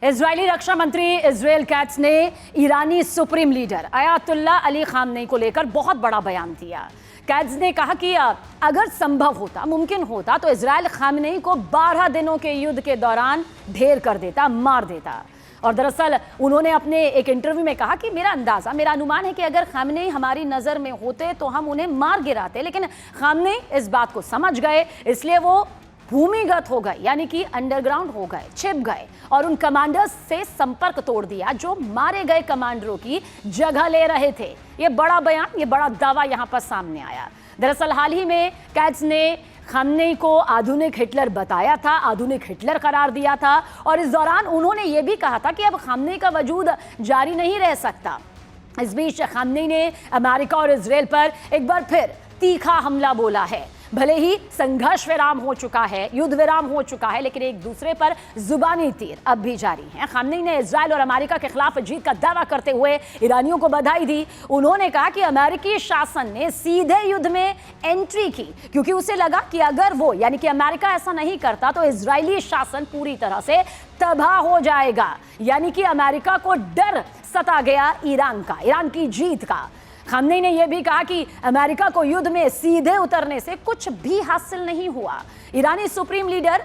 Israeli रक्षा मंत्री Israel Katz ने ईरानी supreme leader Ayatollah Ali Khamenei को लेकर बहुत बड़ा बयान दिया। कैट्ज ने कहा कि अगर संभव होता, मुमकिन होता तो इजराइल खामनेई को 12 दिनों के युद्ध के दौरान ढेर कर देता, मार देता। और दरअसल उन्होंने अपने एक इंटरव्यू में कहा कि मेरा अनुमान है कि अगर खामनेई हमारी नज़र में होते तो हम उन्हें मार गिराते, लेकिन खामनेई इस बात को समझ गए, इसलिए वो भूमिगत हो गए, यानी कि अंडरग्राउंड हो गए, छिप गए और उन कमांडर्स से संपर्क तोड़ दिया जो मारे गए कमांडरों की जगह ले रहे थे। ये बड़ा बयान, ये बड़ा दावा यहां पर सामने आया। दरअसल हाल ही में कैट्ज ने खामनेई को आधुनिक हिटलर बताया था, आधुनिक हिटलर करार दिया था और इस दौरान उन्होंने ये भी कहा था कि अब खामनेई का वजूद जारी नहीं रह सकता। इस बीच खामनेई ने अमेरिका और इजराइल पर एक बार फिर तीखा हमला बोला है। भले ही संघर्ष विराम हो चुका है, युद्ध विराम हो चुका है, लेकिन एक दूसरे पर जुबानी तीर अब भी जारी हैं। खामनेई ने इजराइल और अमेरिका के खिलाफ जीत का दावा करते हुए ईरानियों को बधाई दी। उन्होंने कहा कि अमेरिकी शासन ने सीधे युद्ध में एंट्री की क्योंकि उसे लगा कि अगर वो, यानी कि अमेरिका ऐसा नहीं करता तो इजरायली शासन पूरी तरह से तबाह हो जाएगा। यानी कि अमेरिका को डर सता गया ईरान का, ईरान की जीत का। खामनेई ने यह भी कहा कि अमेरिका को युद्ध में सीधे उतरने से कुछ भी हासिल नहीं हुआ। ईरानी सुप्रीम लीडर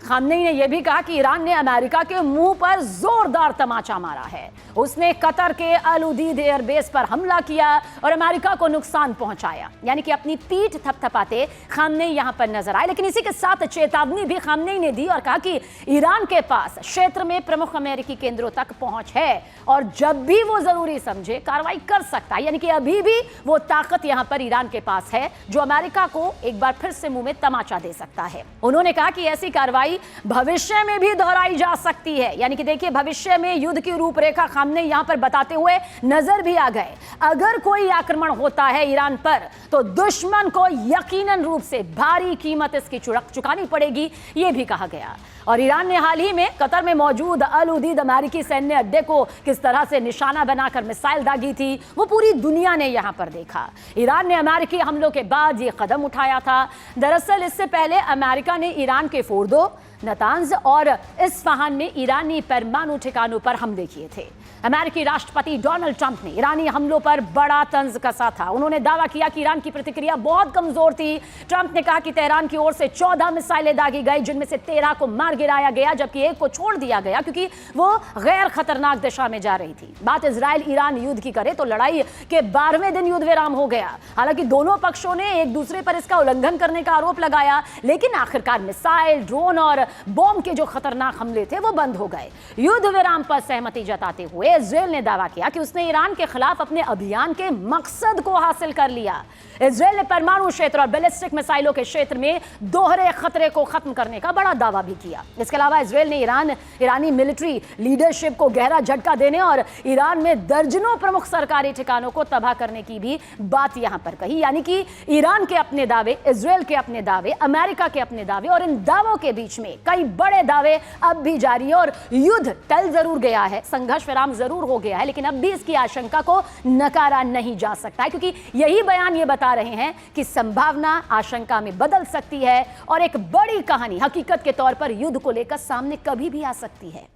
खामनेई ने यह भी कहा कि ईरान ने अमेरिका के मुंह पर जोरदार तमाचा मारा है। उसने कतर के अल उदीद एयरबेस पर हमला किया और अमेरिका को नुकसान पहुंचाया, यानी कि अपनी पीठ थपथपाते खामनेई यहां पर नजर आए। लेकिन इसी के साथ चेतावनी भी खामनेई ने दी और कहा कि ईरान के पास क्षेत्र में प्रमुख अमेरिकी केंद्रों तक पहुंच है और जब भी वो जरूरी समझे कार्रवाई कर सकता है। यानी कि अभी भी वो ताकत यहां पर ईरान के पास है जो अमेरिका को एक बार फिर से मुंह में तमाचा दे सकता है। उन्होंने कहा कि ऐसी कार्रवाई भविष्य में भी दोहराई जा सकती है। यानी कि देखिए, भविष्य में युद्ध की रूपरेखा खामनेई यहां पर बताते हुए नजर भी आ गए। अगर कोई आक्रमण होता है ईरान पर तो दुश्मन को यकीनन रूप से भारी कीमत इसकी चुकानी पड़ेगी, यह भी कहा गया। और ईरान ने हाल ही में कतर में मौजूद अल उदीद अमेरिकी सैन्य अड्डे को किस तरह से निशाना बनाकर मिसाइल दागी थी, वो पूरी दुनिया ने यहां पर देखा। ईरान ने अमेरिकी हमलों के बाद ये कदम उठाया था। दरअसल इससे पहले अमेरिका ने ईरान के फोर्दो, नतांज और इस्फहान में ईरानी परमाणु ठिकानों पर हमले किए थे। अमेरिकी राष्ट्रपति डोनाल्ड ट्रंप ने ईरानी हमलों पर बड़ा तंज कसा था। उन्होंने दावा किया कि ईरान की प्रतिक्रिया बहुत कमजोर थी। ट्रंप ने कहा कि तेहरान की ओर से 14 मिसाइलें दागी गई, जिनमें से 13 को मार गिराया गया, जबकि एक को छोड़ दिया गया क्योंकि वो गैर खतरनाक दिशा में जा रही थी। बात इजराइल ईरान युद्ध की करे तो लड़ाई के 12वें दिन युद्ध विराम हो गया। हालांकि दोनों पक्षों ने एक दूसरे पर इसका उल्लंघन करने का आरोप लगाया, लेकिन आखिरकार मिसाइल, ड्रोन और बॉम्ब के जो खतरनाक हमले थे वो बंद हो गए। युद्ध विराम पर सहमति जताते हुए इजराइल ने दावा किया कि उसने ईरान के खिलाफ अपने अभियान के मकसद को हासिल कर लिया। इजराइल ने परमाणु क्षेत्र और बैलिस्टिक मिसाइलों के क्षेत्र में दोहरे खतरे को खत्म करने का बड़ा दावा भी किया। इसके अलावा इजराइल ने ईरानी मिलिट्री लीडरशिप को गहरा झटका देने और ईरान में दर्जनों प्रमुख सरकारी ठिकानों को तबाह करने की भी बात यहां पर कही। यानी कि ईरान के अपने दावे, इजराइल के अपने दावे, अमेरिका के अपने दावे और इन दावों के बीच में कई बड़े दावे अब भी जारी है। और युद्ध टल जरूर गया है, संघर्ष विराम जरूर हो गया है, लेकिन अब भी इसकी आशंका को नकारा नहीं जा सकता है, क्योंकि यही बयान ये बता रहे हैं कि संभावना आशंका में बदल सकती है और एक बड़ी कहानी हकीकत के तौर पर युद्ध को लेकर सामने कभी भी आ सकती है।